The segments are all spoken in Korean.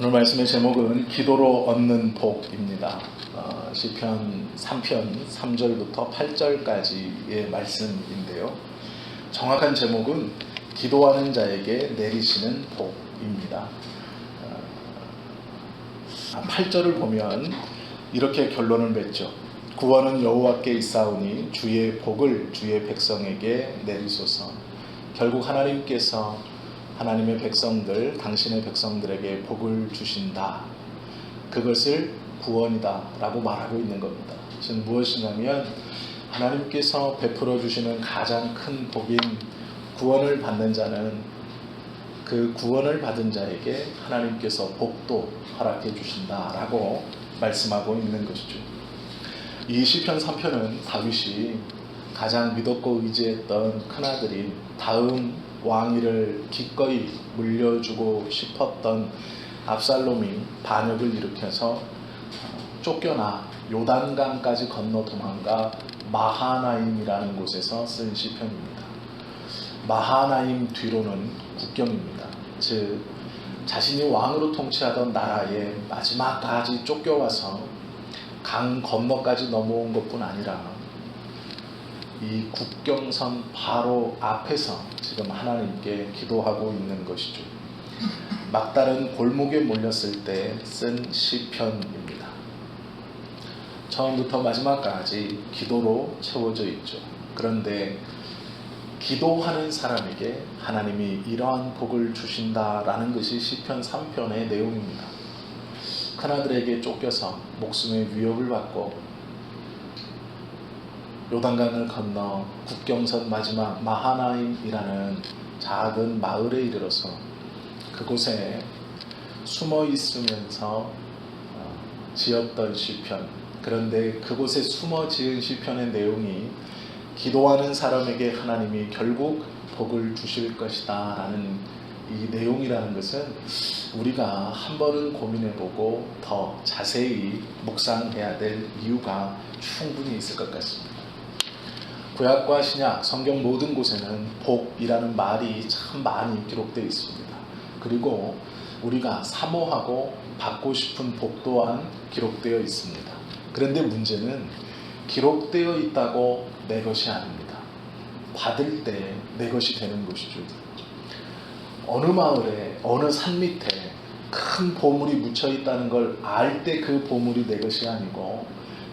오늘 말씀의 제목은 기도로 얻는 복입니다. 시편 3편 3절부터 8절까지의 말씀인데요. 정확한 제목은 기도하는 자에게 내리시는 복입니다. 8절을 보면 이렇게 결론을 맺죠. 구원은 여호와께 있사오니 주의 복을 주의 백성에게 내리소서. 결국 하나님께서 하나님의 백성들, 당신의 백성들에게 복을 주신다. 그것을 구원이다 라고 말하고 있는 겁니다. 그것은 무엇이냐면 하나님께서 베풀어 주시는 가장 큰 복인 구원을 받는 자는 그 구원을 받은 자에게 하나님께서 복도 허락해 주신다 라고 말씀하고 있는 것이죠. 이 시편 3편은 다윗이 가장 믿었고 의지했던 큰아들인 다음 왕위를 기꺼이 물려주고 싶었던 압살롬이 반역을 일으켜서 쫓겨나 요단강까지 건너 도망가 마하나임이라는 곳에서 쓴 시편입니다. 마하나임 뒤로는 국경입니다. 즉 자신이 왕으로 통치하던 나라에 마지막까지 쫓겨와서 강 건너까지 넘어온 것뿐 아니라 이 국경선 바로 앞에서 지금 하나님께 기도하고 있는 것이죠. 막다른 골목에 몰렸을 때 쓴 시편입니다. 처음부터 마지막까지 기도로 채워져 있죠. 그런데 기도하는 사람에게 하나님이 이러한 복을 주신다라는 것이 시편 3편의 내용입니다. 큰아들에게 쫓겨서 목숨의 위협을 받고 요단강을 건너 국경선 마지막 마하나임이라는 작은 마을에 이르러서 그곳에 숨어 있으면서 지었던 시편. 그런데 그곳에 숨어 지은 시편의 내용이 기도하는 사람에게 하나님이 결국 복을 주실 것이다 라는 이 내용이라는 것은 우리가 한 번은 고민해보고 더 자세히 묵상해야 될 이유가 충분히 있을 것 같습니다. 구약과 신약, 성경 모든 곳에는 복이라는 말이 참 많이 기록되어 있습니다. 그리고 우리가 사모하고 받고 싶은 복 또한 기록되어 있습니다. 그런데 문제는 기록되어 있다고 내 것이 아닙니다. 받을 때 내 것이 되는 것이죠. 어느 마을에 어느 산 밑에 큰 보물이 묻혀 있다는 걸 알 때 그 보물이 내 것이 아니고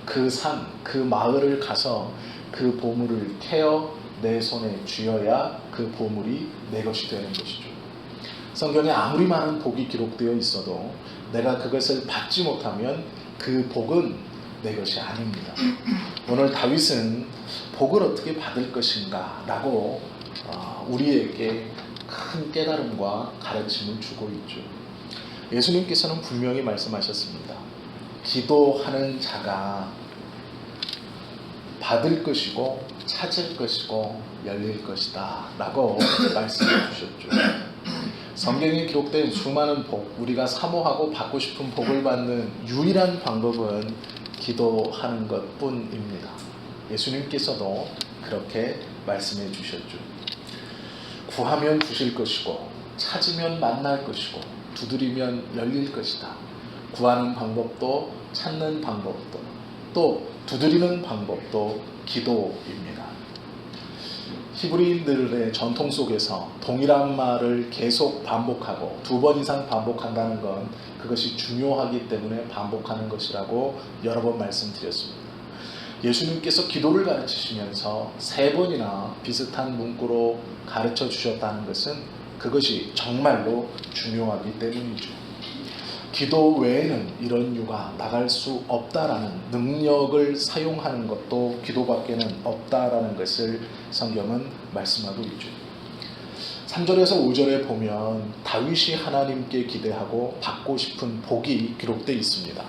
그 산, 그 마을을 가서 그 보물을 캐어 내 손에 쥐어야 그 보물이 내 것이 되는 것이죠. 성경에 아무리 많은 복이 기록되어 있어도 내가 그것을 받지 못하면 그 복은 내 것이 아닙니다. 오늘 다윗은 복을 어떻게 받을 것인가 라고 우리에게 큰 깨달음과 가르침을 주고 있죠. 예수님께서는 분명히 말씀하셨습니다. 기도하는 자가 받을 것이고 찾을 것이고 열릴 것이다 라고 말씀해 주셨죠. 성경에 기록된 수많은 복, 우리가 사모하고 받고 싶은 복을 받는 유일한 방법은 기도하는 것뿐입니다. 예수님께서도 그렇게 말씀해 주셨죠. 구하면 주실 것이고 찾으면 만날 것이고 두드리면 열릴 것이다. 구하는 방법도 찾는 방법도 또 두드리는 방법도 기도입니다. 히브리인들의 전통 속에서 동일한 말을 계속 반복하고 2번 이상 반복한다는 건 그것이 중요하기 때문에 반복하는 것이라고 여러 번 말씀드렸습니다. 예수님께서 기도를 가르치시면서 3번이나 비슷한 문구로 가르쳐 주셨다는 것은 그것이 정말로 중요하기 때문이죠. 기도 외에는 이런 유가 나갈 수 없다라는 능력을 사용하는 것도 기도밖에는 없다라는 것을 성경은 말씀하고 있죠. 3절에서 5절에 보면 다윗이 하나님께 기대하고 받고 싶은 복이 기록되어 있습니다.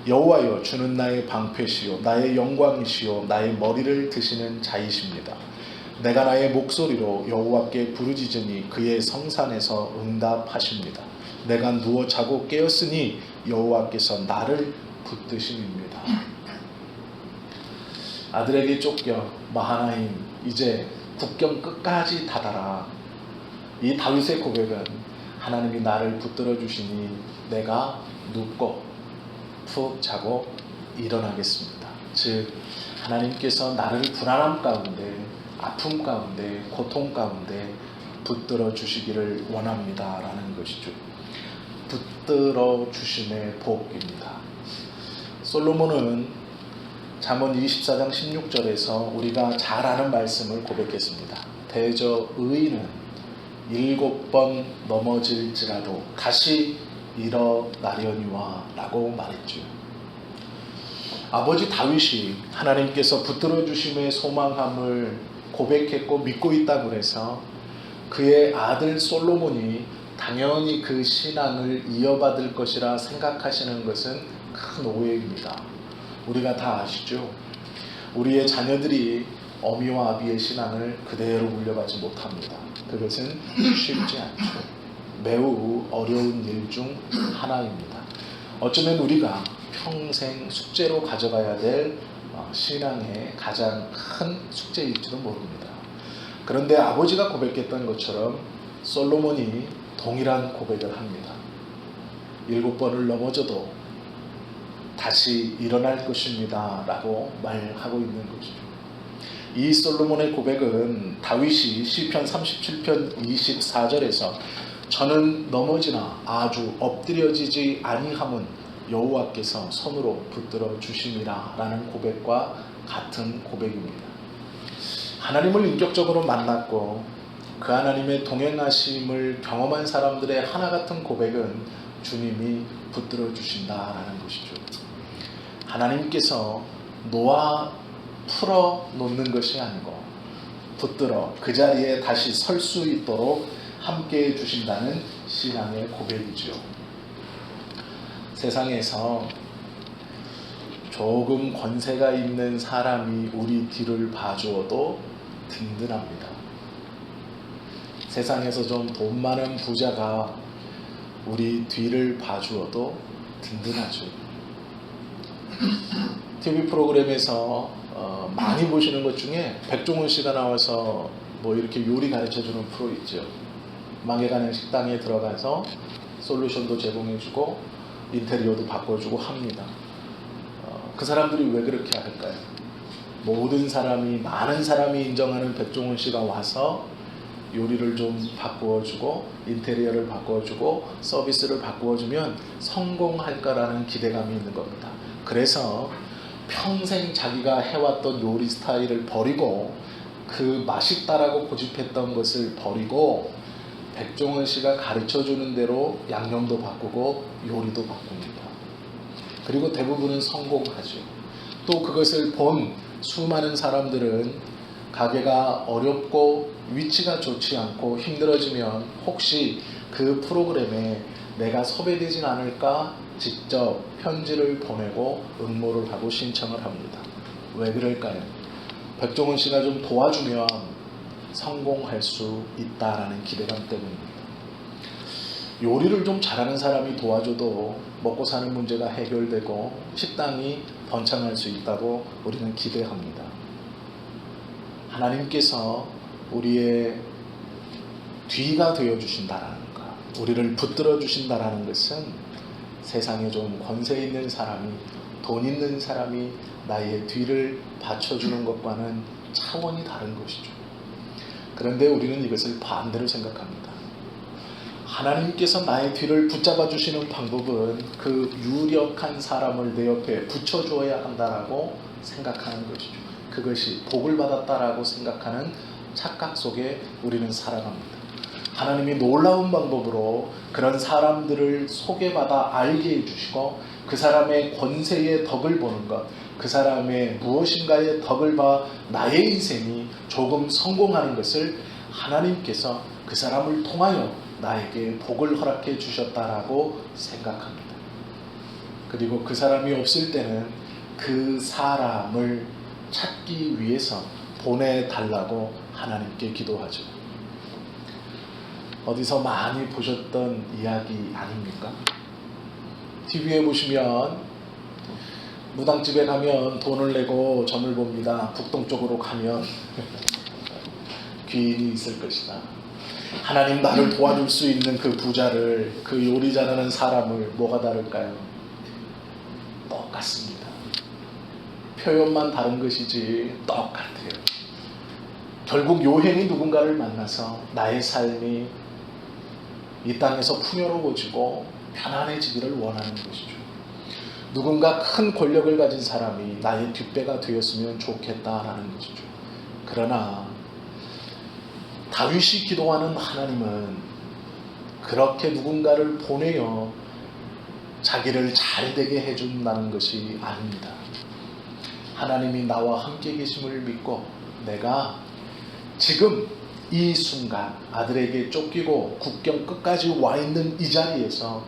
여호와여 주는 나의 방패시요 나의 영광이시요 나의 머리를 드시는 자이십니다. 내가 나의 목소리로 여호와께 부르짖으니 그의 성산에서 응답하십니다. 내가 누워 자고 깨었으니 여호와께서 나를 붙드심입니다. 아들에게 쫓겨 마하나임 이제 국경 끝까지 다다라. 이 다윗의 고백은 하나님이 나를 붙들어 주시니 내가 눕고 푹 자고 일어나겠습니다. 즉 하나님께서 나를 불안함 가운데, 아픔 가운데, 고통 가운데 붙들어 주시기를 원합니다 라는 것이죠. 붙들어 주심의 복입니다. 솔로몬은 잠언 24장 16절에서 우리가 잘 아는 말씀을 고백했습니다. 대저 의인은 7번 넘어질지라도 다시 일어나려니와 라고 말했죠. 아버지 다윗이 하나님께서 붙들어 주심의 소망함을 고백했고 믿고 있다고 해서 그의 아들 솔로몬이 당연히 그 신앙을 이어받을 것이라 생각하시는 것은 큰 오해입니다. 우리가 다 아시죠? 우리의 자녀들이 어미와 아비의 신앙을 그대로 물려받지 못합니다. 그것은 쉽지 않죠. 매우 어려운 일 중 하나입니다. 어쩌면 우리가 평생 숙제로 가져가야 될 신앙의 가장 큰 숙제일지도 모릅니다. 그런데 아버지가 고백했던 것처럼 솔로몬이 동일한 고백을 합니다. 7번을 넘어져도 다시 일어날 것입니다 라고 말하고 있는 것이죠. 이 솔로몬의 고백은 다윗이 시편 37편 24절에서 저는 넘어지나 아주 엎드려지지 아니함은 여호와께서 손으로 붙들어 주심이라 라는 고백과 같은 고백입니다. 하나님을 인격적으로 만났고 그 하나님의 동행하심을 경험한 사람들의 하나 같은 고백은 주님이 붙들어 주신다라는 것이죠. 하나님께서 놓아 풀어 놓는 것이 아니고 붙들어 그 자리에 다시 설 수 있도록 함께 해 주신다는 신앙의 고백이죠. 세상에서 조금 권세가 있는 사람이 우리 뒤를 봐주어도 든든합니다. 세상에서 좀 돈 많은 부자가 우리 뒤를 봐주어도 든든하죠. TV 프로그램에서 많이 보시는 것 중에 백종원 씨가 나와서 뭐 이렇게 요리 가르쳐주는 프로 있죠. 망해가는 식당에 들어가서 솔루션도 제공해주고 인테리어도 바꿔주고 합니다. 그 사람들이 왜 그렇게 할까요? 모든 사람이, 많은 사람이 인정하는 백종원 씨가 와서 요리를 좀 바꾸어주고 인테리어를 바꾸어주고 서비스를 바꾸어주면 성공할까라는 기대감이 있는 겁니다. 그래서 평생 자기가 해왔던 요리 스타일을 버리고 그 맛있다라고 고집했던 것을 버리고 백종원 씨가 가르쳐주는 대로 양념도 바꾸고 요리도 바꿉니다. 그리고 대부분은 성공하죠. 또 그것을 본 수많은 사람들은 가게가 어렵고 위치가 좋지 않고 힘들어지면 혹시 그 프로그램에 내가 섭외되진 않을까 직접 편지를 보내고 응모를 하고 신청을 합니다. 왜 그럴까요? 백종원 씨가 좀 도와주면 성공할 수 있다라는 기대감 때문입니다. 요리를 좀 잘하는 사람이 도와줘도 먹고 사는 문제가 해결되고 식당이 번창할 수 있다고 우리는 기대합니다. 하나님께서 우리의 뒤가 되어주신다라는 것, 우리를 붙들어 주신다라는 것은 세상에 좀 권세 있는 사람이, 돈 있는 사람이 나의 뒤를 받쳐주는 것과는 차원이 다른 것이죠. 그런데 우리는 이것을 반대로 생각합니다. 하나님께서 나의 뒤를 붙잡아 주시는 방법은 그 유력한 사람을 내 옆에 붙여주어야 한다라고 생각하는 것이죠. 그것이 복을 받았다라고 생각하는 착각 속에 우리는 살아갑니다. 하나님이 놀라운 방법으로 그런 사람들을 소개받아 알게 해주시고 그 사람의 권세의 덕을 보는 것, 그 사람의 무엇인가의 덕을 봐 나의 인생이 조금 성공하는 것을 하나님께서 그 사람을 통하여 나에게 복을 허락해 주셨다라고 생각합니다. 그리고 그 사람이 없을 때는 그 사람을 찾기 위해서 보내달라고 하나님께 기도하죠. 어디서 많이 보셨던 이야기 아닙니까? TV에 보시면 무당집에 가면 돈을 내고 점을 봅니다. 북동쪽으로 가면 귀인이 있을 것이다. 하나님 나를 도와줄 수 있는 그 부자를, 그 요리 잘하는 사람을 뭐가 다를까요? 똑같습니다. 표현만 다른 것이지 똑같아요. 결국 요행이 누군가를 만나서 나의 삶이 이 땅에서 풍요로워지고 편안해지기를 원하는 것이죠. 누군가 큰 권력을 가진 사람이 나의 뒷배가 되었으면 좋겠다라는 것이죠. 그러나 다윗이 기도하는 하나님은 그렇게 누군가를 보내어 자기를 잘되게 해준다는 것이 아닙니다. 하나님이 나와 함께 계심을 믿고 내가 지금 이 순간 아들에게 쫓기고 국경 끝까지 와 있는 이 자리에서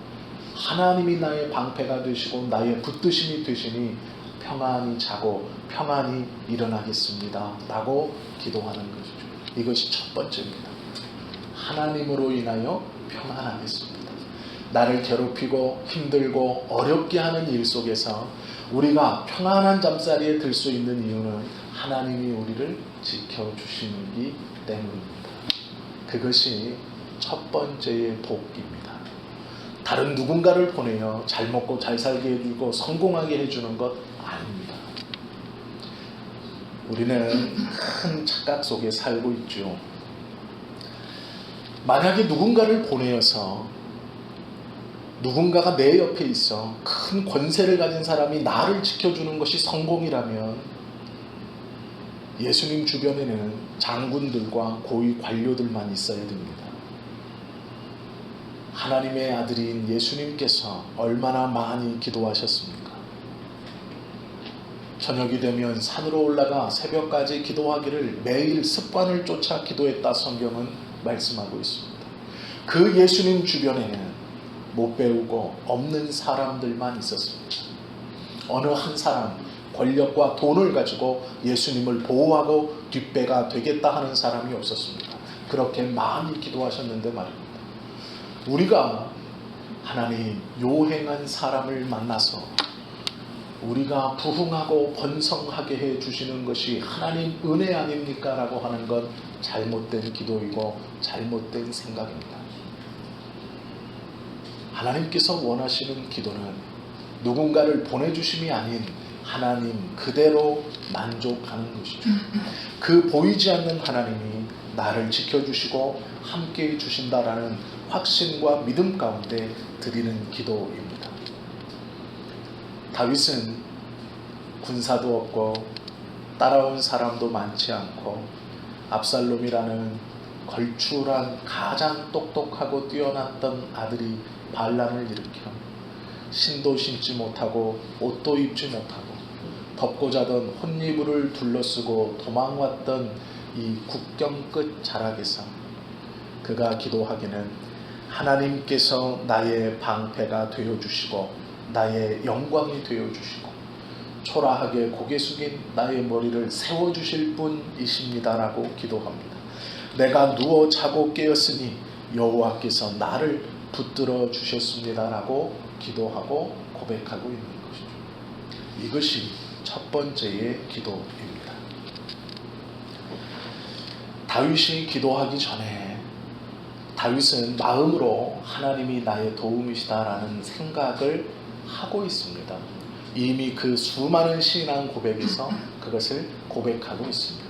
하나님이 나의 방패가 되시고 나의 붙드심이 되시니 평안히 자고 평안히 일어나겠습니다 라고 기도하는 것이죠. 이것이 첫 번째입니다. 하나님으로 인하여 평안하겠습니다. 나를 괴롭히고 힘들고 어렵게 하는 일 속에서 우리가 평안한 잠자리에 들 수 있는 이유는 하나님이 우리를 지켜주시기 때문입니다. 그것이 첫 번째의 복입니다. 다른 누군가를 보내어 잘 먹고 잘 살게 해주고 성공하게 해주는 것 아닙니다. 우리는 큰 착각 속에 살고 있죠. 만약에 누군가를 보내어서 누군가가 내 옆에 있어 큰 권세를 가진 사람이 나를 지켜주는 것이 성공이라면 예수님 주변에는 장군들과 고위 관료들만 있어야 됩니다. 하나님의 아들인 예수님께서 얼마나 많이 기도하셨습니까? 저녁이 되면 산으로 올라가 새벽까지 기도하기를 매일 습관을 쫓아 기도했다 성경은 말씀하고 있습니다. 그 예수님 주변에는 못 배우고 없는 사람들만 있었습니다. 어느 한 사람 권력과 돈을 가지고 예수님을 보호하고 뒷배가 되겠다 하는 사람이 없었습니다. 그렇게 많이 기도하셨는데 말입니다. 우리가 하나님 요행한 사람을 만나서 우리가 부흥하고 번성하게 해주시는 것이 하나님 은혜 아닙니까? 라고 하는 건 잘못된 기도이고 잘못된 생각입니다. 하나님께서 원하시는 기도는 누군가를 보내주심이 아닌 하나님 그대로 만족하는 것이죠. 그 보이지 않는 하나님이 나를 지켜주시고 함께해 주신다라는 확신과 믿음 가운데 드리는 기도입니다. 다윗은 군사도 없고 따라온 사람도 많지 않고 압살롬이라는 걸출한 가장 똑똑하고 뛰어났던 아들이 반란을 일으켜 신도 신지 못하고 옷도 입지 못하고 덮고 자던 혼이불을 둘러쓰고 도망왔던 이 국경 끝 자락에서 그가 기도하기는 하나님께서 나의 방패가 되어주시고 나의 영광이 되어주시고 초라하게 고개 숙인 나의 머리를 세워주실 분이십니다라고 기도합니다. 내가 누워 자고 깨었으니 여호와께서 나를 붙들어 주셨습니다라고 기도하고 고백하고 있는 것이죠. 이것이 첫 번째의 기도입니다. 다윗이 기도하기 전에 다윗은 마음으로 하나님이 나의 도움이시다라는 생각을 하고 있습니다. 이미 그 수많은 신앙 고백에서 그것을 고백하고 있습니다.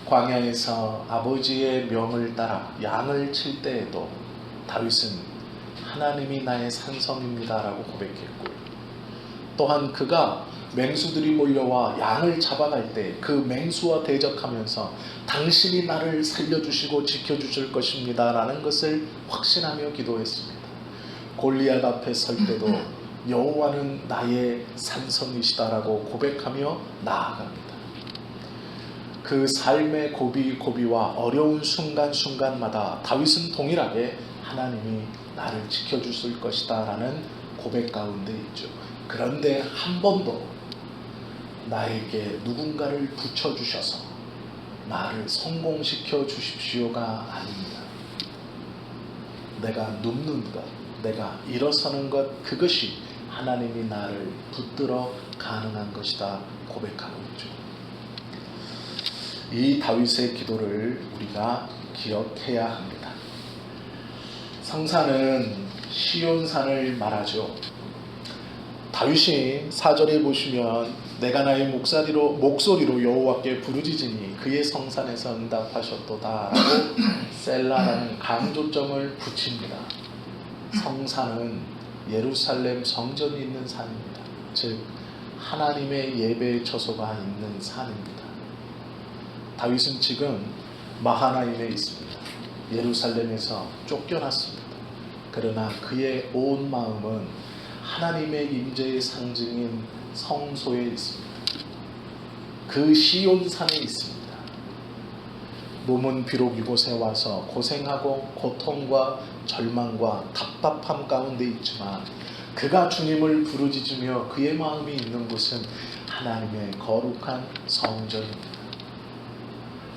광야에서 아버지의 명을 따라 양을 칠 때에도 다윗은 하나님이 나의 산성입니다라고 고백했고요. 또한 그가 맹수들이 몰려와 양을 잡아갈 때 그 맹수와 대적하면서 당신이 나를 살려주시고 지켜주실 것입니다라는 것을 확신하며 기도했습니다. 골리앗 앞에 설 때도 여호와는 나의 산성이시다라고 고백하며 나아갑니다. 그 삶의 고비고비와 어려운 순간순간마다 다윗은 동일하게 하나님이 나를 지켜주실 것이다 라는 고백 가운데 있죠. 그런데 한 번도 나에게 누군가를 붙여주셔서 나를 성공시켜 주십시오가 아닙니다. 내가 눕는 것, 내가 일어서는 것, 그것이 하나님이 나를 붙들어 가능한 것이다 고백하고 있죠. 이 다윗의 기도를 우리가 기억해야 합니다. 성산은 시온산을 말하죠. 다윗이 4절에 보시면 내가 나의 목소리로 여호와께 부르짖으니 그의 성산에서 응답하셨도다 라고 셀라라는 강조점을 붙입니다. 성산은 예루살렘 성전이 있는 산입니다. 즉 하나님의 예배의 처소가 있는 산입니다. 다윗은 지금 마하나임에 있습니다. 예루살렘에서 쫓겨났습니다. 그러나 그의 온 마음은 하나님의 임재의 상징인 성소에 있습니다. 그 시온산에 있습니다. 몸은 비록 이곳에 와서 고생하고 고통과 절망과 답답함 가운데 있지만 그가 주님을 부르짖으며 그의 마음이 있는 곳은 하나님의 거룩한 성전입니다.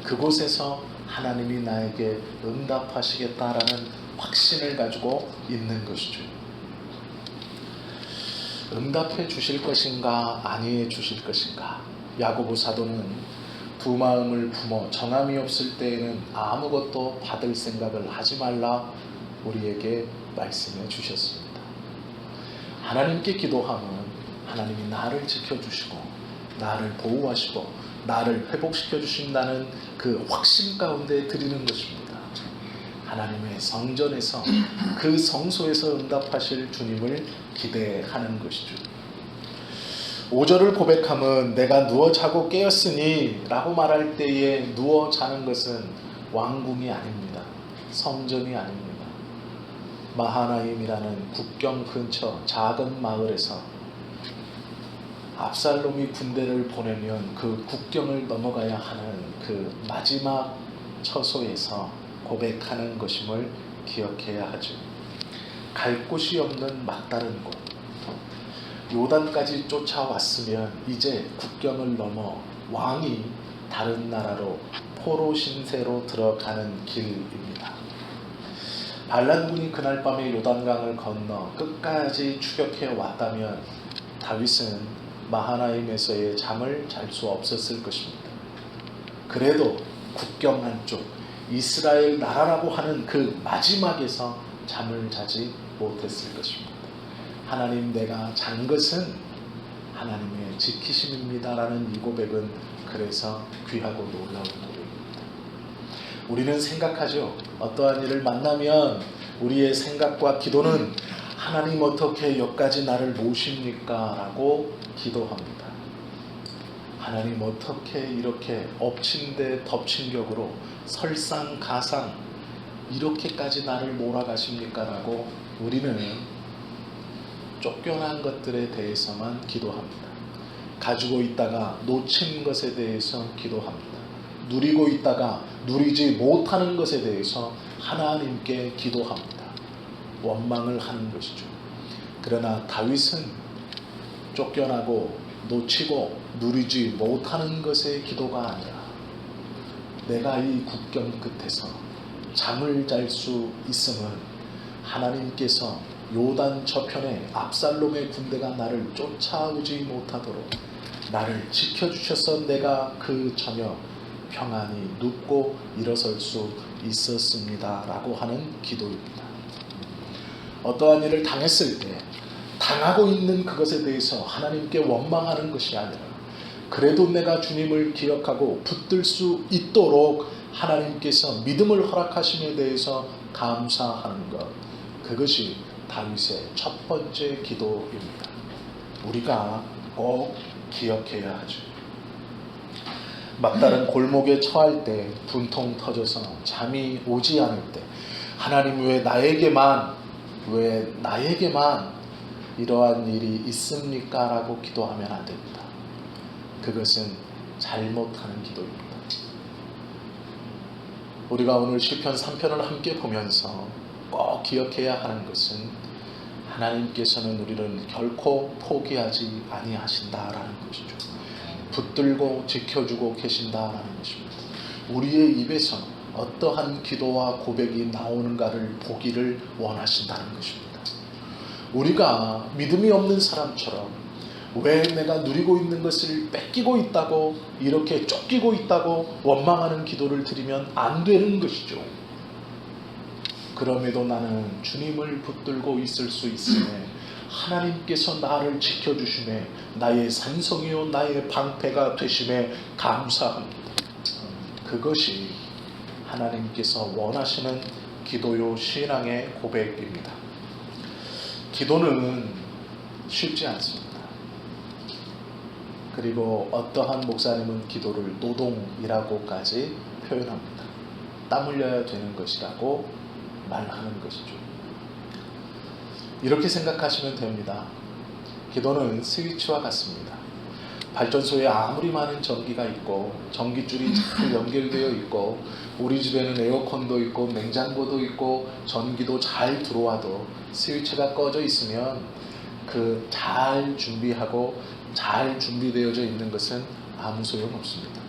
그곳에서 하나님이 나에게 응답하시겠다라는 확신을 가지고 있는 것이죠. 응답해 주실 것인가 아니해 주실 것인가. 야고보 사도는 두 마음을 품어 정함이 없을 때에는 아무것도 받을 생각을 하지 말라 우리에게 말씀해 주셨습니다. 하나님께 기도하면 하나님이 나를 지켜주시고 나를 보호하시고 나를 회복시켜 주신다는 그 확신 가운데 드리는 것입니다. 하나님의 성전에서 그 성소에서 응답하실 주님을 기대하는 것이죠. 5절을 고백하면 내가 누워 자고 깨었으니 라고 말할 때에 누워 자는 것은 왕궁이 아닙니다. 성전이 아닙니다. 마하나임이라는 국경 근처 작은 마을에서 압살롬이 군대를 보내면 그 국경을 넘어가야 하는 그 마지막 처소에서 고백하는 것임을 기억해야 하죠. 갈 곳이 없는 막다른 곳, 요단까지 쫓아왔으면 이제 국경을 넘어 왕이 다른 나라로 포로 신세로 들어가는 길입니다. 반란군이 그날 밤에 요단강을 건너 끝까지 추격해 왔다면 다윗은 마하나임에서의 잠을 잘 수 없었을 것입니다. 그래도 국경 안쪽 이스라엘 나라라고 하는 그 마지막에서 잠을 자지 못했을 것입니다. 하나님, 내가 잔 것은 하나님의 지키심입니다 라는 이 고백은 그래서 귀하고 놀라운 고백입니다. 우리는 생각하죠. 어떠한 일을 만나면 우리의 생각과 기도는 하나님 어떻게 여기까지 나를 모십니까? 라고 기도합니다. 하나님 어떻게 이렇게 엎친 데 덮친 격으로 설상가상 이렇게까지 나를 몰아가십니까? 라고 우리는 쫓겨난 것들에 대해서만 기도합니다. 가지고 있다가 놓친 것에 대해서 기도합니다. 누리고 있다가 누리지 못하는 것에 대해서 하나님께 기도합니다. 원망을 하는 것이죠. 그러나 다윗은 쫓겨나고 놓치고 누리지 못하는 것의 기도가 아니라 내가 이 국경 끝에서 잠을 잘 수 있음은 하나님께서 요단 저편에 압살롬의 군대가 나를 쫓아오지 못하도록 나를 지켜주셔서 내가 그 저녁 평안히 눕고 일어설 수 있었습니다 라고 하는 기도입니다. 어떠한 일을 당했을 때 당하고 있는 그것에 대해서 하나님께 원망하는 것이 아니라 그래도 내가 주님을 기억하고 붙들 수 있도록 하나님께서 믿음을 허락하심에 대해서 감사하는 것, 그것이 다윗의 첫 번째 기도입니다. 우리가 꼭 기억해야 하죠. 막다른 골목에 처할 때 분통 터져서 잠이 오지 않을 때 하나님 왜 나에게만 이러한 일이 있습니까? 라고 기도하면 안 됩니다. 그것은 잘못하는 기도입니다. 우리가 오늘 시편 3편을 함께 보면서 꼭 기억해야 하는 것은 하나님께서는 우리를 결코 포기하지 아니하신다라는 것이죠. 붙들고 지켜주고 계신다라는 것입니다. 우리의 입에서 어떠한 기도와 고백이 나오는가를 보기를 원하신다는 것입니다. 우리가 믿음이 없는 사람처럼 왜 내가 누리고 있는 것을 뺏기고 있다고, 이렇게 쫓기고 있다고 원망하는 기도를 드리면 안 되는 것이죠. 그럼에도 나는 주님을 붙들고 있을 수 있음에 하나님께서 나를 지켜주심에 나의 산성이요 나의 방패가 되심에 감사합니다. 그것이 하나님께서 원하시는 기도요 신앙의 고백입니다. 기도는 쉽지 않습니다. 그리고 어떠한 목사님은 기도를 노동이라고까지 표현합니다. 땀 흘려야 되는 것이라고 말하는 것이죠. 이렇게 생각하시면 됩니다. 기도는 스위치와 같습니다. 발전소에 아무리 많은 전기가 있고 전기줄이 잘 연결되어 있고 우리 집에는 에어컨도 있고 냉장고도 있고 전기도 잘 들어와도 스위치가 꺼져 있으면 그 잘 준비하고 잘 준비되어져 있는 것은 아무 소용없습니다.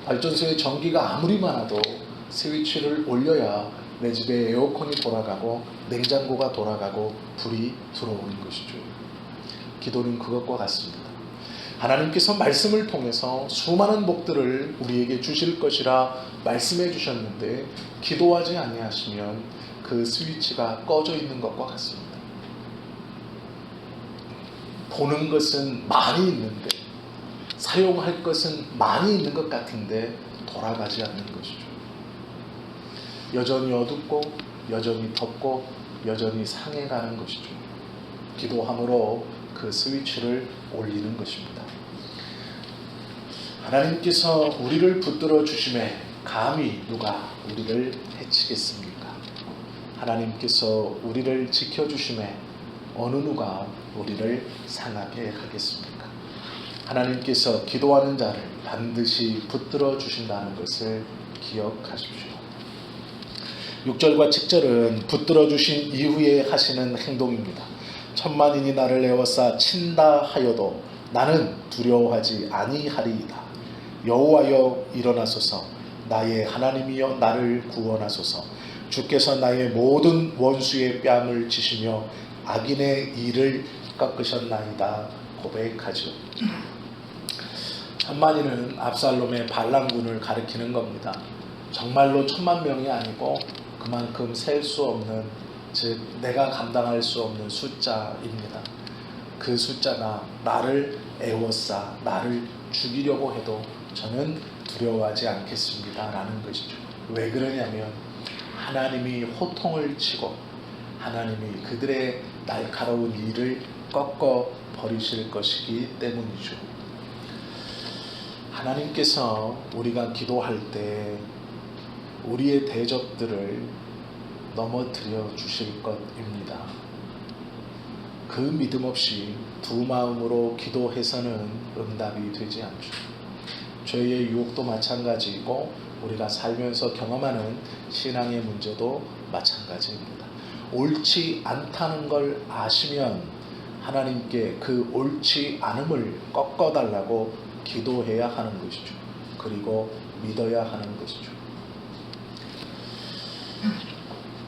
발전소에 전기가 아무리 많아도 스위치를 올려야 내 집에 에어컨이 돌아가고 냉장고가 돌아가고 불이 들어오는 것이죠. 기도는 그것과 같습니다. 하나님께서 말씀을 통해서 수많은 복들을 우리에게 주실 것이라 말씀해 주셨는데 기도하지 아니하시면 그 스위치가 꺼져 있는 것과 같습니다. 보는 것은 많이 있는데 사용할 것은 많이 있는 것 같은데 돌아가지 않는 것이죠. 여전히 어둡고 여전히 덥고 여전히 상해가는 것이죠. 기도함으로 그 스위치를 올리는 것입니다. 하나님께서 우리를 붙들어 주심에 감히 누가 우리를 해치겠습니까? 하나님께서 우리를 지켜주심에 어느 누가 우리를 상하게 하겠습니까? 하나님께서 기도하는 자를 반드시 붙들어 주신다는 것을 기억하십시오. 6절과 7절은 붙들어 주신 이후에 하시는 행동입니다. 천만인이 나를 에워싸 친다 하여도 나는 두려워하지 아니하리이다. 여호와여 일어나소서. 나의 하나님이여 나를 구원하소서. 주께서 나의 모든 원수의 뺨을 치시며 악인의 일을 꺾으셨나이다 고백하죠. 천만인은 압살롬의 반란군을 가리키는 겁니다. 정말로 10,000명이 아니고 그만큼 셀 수 없는, 즉 내가 감당할 수 없는 숫자입니다. 그 숫자가 나를 애워싸 나를 죽이려고 해도 저는 두려워하지 않겠습니다 라는 것이죠. 왜 그러냐면 하나님이 호통을 치고 하나님이 그들의 날카로운 일을 꺾어 버리실 것이기 때문이죠. 하나님께서 우리가 기도할 때 우리의 대적들을 넘어뜨려 주실 것입니다. 그 믿음 없이 두 마음으로 기도해서는 응답이 되지 않죠. 죄의 유혹도 마찬가지이고 우리가 살면서 경험하는 신앙의 문제도 마찬가지입니다. 옳지 않다는 걸 아시면 하나님께 그 옳지 않음을 꺾어달라고 기도해야 하는 것이죠. 그리고 믿어야 하는 것이죠.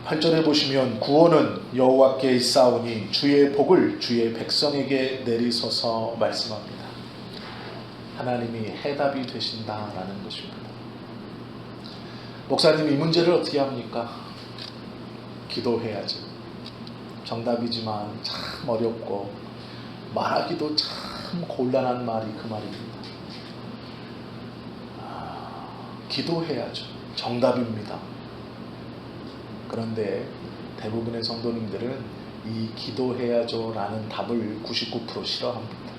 8절에 보시면 구원은 여호와께 있사오니 주의 복을 주의 백성에게 내리소서 말씀합니다. 하나님이 해답이 되신다라는 것입니다. 목사님 이 문제를 어떻게 합니까? 기도해야죠. 정답이지만 참 어렵고 말하기도 참 곤란한 말이 그 말입니다. 기도해야죠. 정답입니다. 그런데 대부분의 성도님들은 이 기도해야죠 라는 답을 99% 싫어합니다.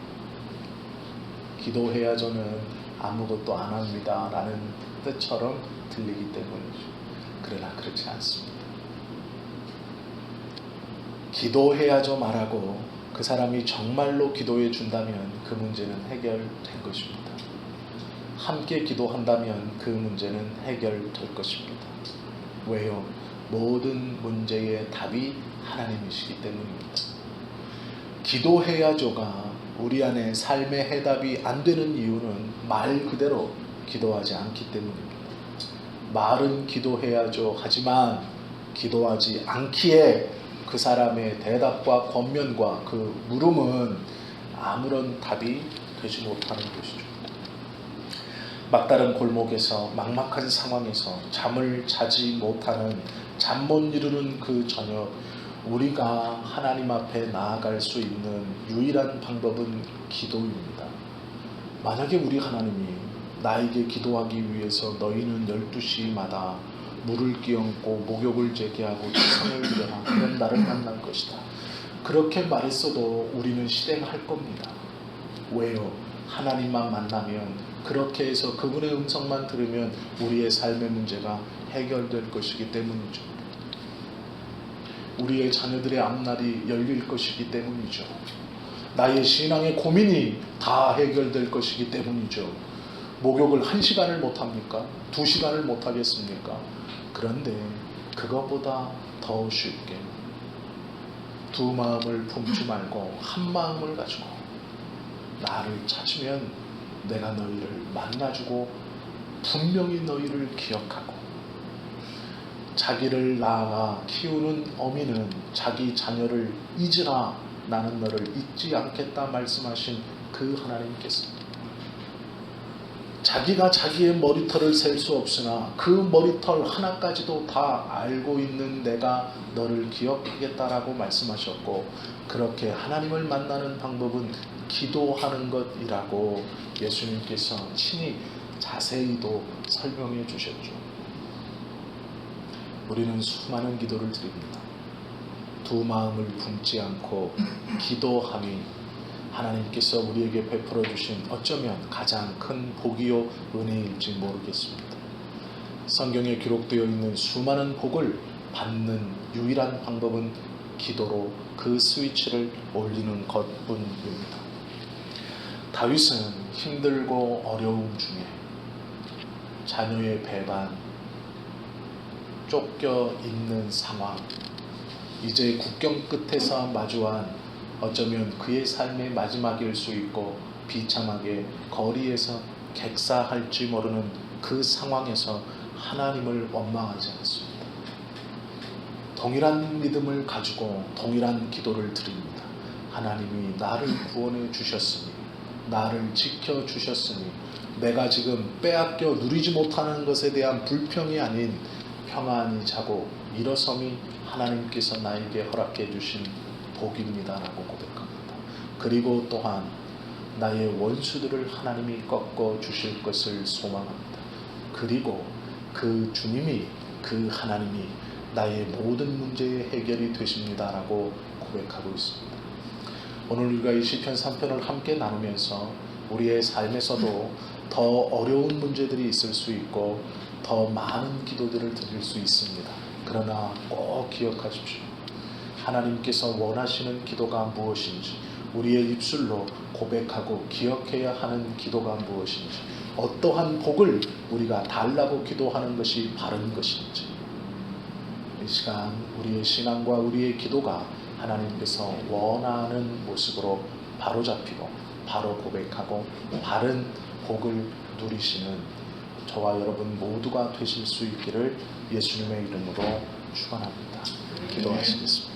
기도해야죠는 아무것도 안 합니다 라는 뜻처럼 들리기 때문이죠. 그러나 그렇지 않습니다. 기도해야죠 말하고 그 사람이 정말로 기도해 준다면 그 문제는 해결된 것입니다. 함께 기도한다면 그 문제는 해결될 것입니다. 왜요? 모든 문제의 답이 하나님이시기 때문입니다. 기도해야죠가 우리 안에 삶의 해답이 안 되는 이유는 말 그대로 기도하지 않기 때문입니다. 말은 기도해야죠 하지만 기도하지 않기에 그 사람의 대답과 권면과 그 물음은 아무런 답이 되지 못하는 것이죠. 막다른 골목에서 막막한 상황에서 잠을 자지 못하는 잠 못 이루는 그 저녁, 우리가 하나님 앞에 나아갈 수 있는 유일한 방법은 기도입니다. 만약에 우리 하나님이 나에게 기도하기 위해서 너희는 12시마다 물을 끼얹고 목욕을 제기하고 지성을 드려라, 그럼 나를 만날 것이다, 그렇게 말했어도 우리는 실행할 겁니다. 왜요? 하나님만 만나면, 그렇게 해서 그분의 음성만 들으면 우리의 삶의 문제가 해결될 것이기 때문이죠. 우리의 자녀들의 앞날이 열릴 것이기 때문이죠. 나의 신앙의 고민이 다 해결될 것이기 때문이죠. 목욕을 1시간을 못합니까? 2시간을 못하겠습니까? 그런데 그것보다 더 쉽게 두 마음을 품지 말고 한 마음을 가지고 나를 찾으면 내가 너희를 만나주고 분명히 너희를 기억하고, 자기를 낳아 키우는 어미는 자기 자녀를 잊으라, 나는 너를 잊지 않겠다 말씀하신 그 하나님께서 자기가 자기의 머리털을 셀 수 없으나 그 머리털 하나까지도 다 알고 있는 내가 너를 기억하겠다라고 말씀하셨고, 그렇게 하나님을 만나는 방법은 기도하는 것이라고 예수님께서 친히 자세히도 설명해 주셨죠. 우리는 수많은 기도를 드립니다. 두 마음을 품지 않고 기도함이 하나님께서 우리에게 베풀어 주신 어쩌면 가장 큰 복이요 은혜일지 모르겠습니다. 성경에 기록되어 있는 수많은 복을 받는 유일한 방법은 기도로 그 스위치를 올리는 것뿐입니다. 다윗은 힘들고 어려움 중에 자녀의 배반, 쫓겨 있는 상황, 이제 국경 끝에서 마주한 어쩌면 그의 삶의 마지막일 수 있고 비참하게 거리에서 객사할지 모르는 그 상황에서 하나님을 원망하지 않습니다. 동일한 믿음을 가지고 동일한 기도를 드립니다. 하나님이 나를 구원해 주셨으니, 나를 지켜 주셨으니, 내가 지금 빼앗겨 누리지 못하는 것에 대한 불평이 아닌 평안히 자고 일어섬이 하나님께서 나에게 허락해 주신 복입니다라고 고백합니다. 그리고 또한 나의 원수들을 하나님이 꺾어 주실 것을 소망합니다. 그리고 그 주님이, 그 하나님이 나의 모든 문제의 해결이 되십니다라고 고백하고 있습니다. 오늘 우리가 이 시편 3편을 함께 나누면서 우리의 삶에서도 더 어려운 문제들이 있을 수 있고 더 많은 기도들을 드릴 수 있습니다. 그러나 꼭 기억하십시오. 하나님께서 원하시는 기도가 무엇인지, 우리의 입술로 고백하고 기억해야 하는 기도가 무엇인지, 어떠한 복을 우리가 달라고 기도하는 것이 바른 것인지, 이 시간 우리의 신앙과 우리의 기도가 하나님께서 원하는 모습으로 바로잡히고 바로 고백하고 바른 복을 누리시는 저와 여러분 모두가 되실 수 있기를 예수님의 이름으로 축원합니다. 기도하시겠습니다.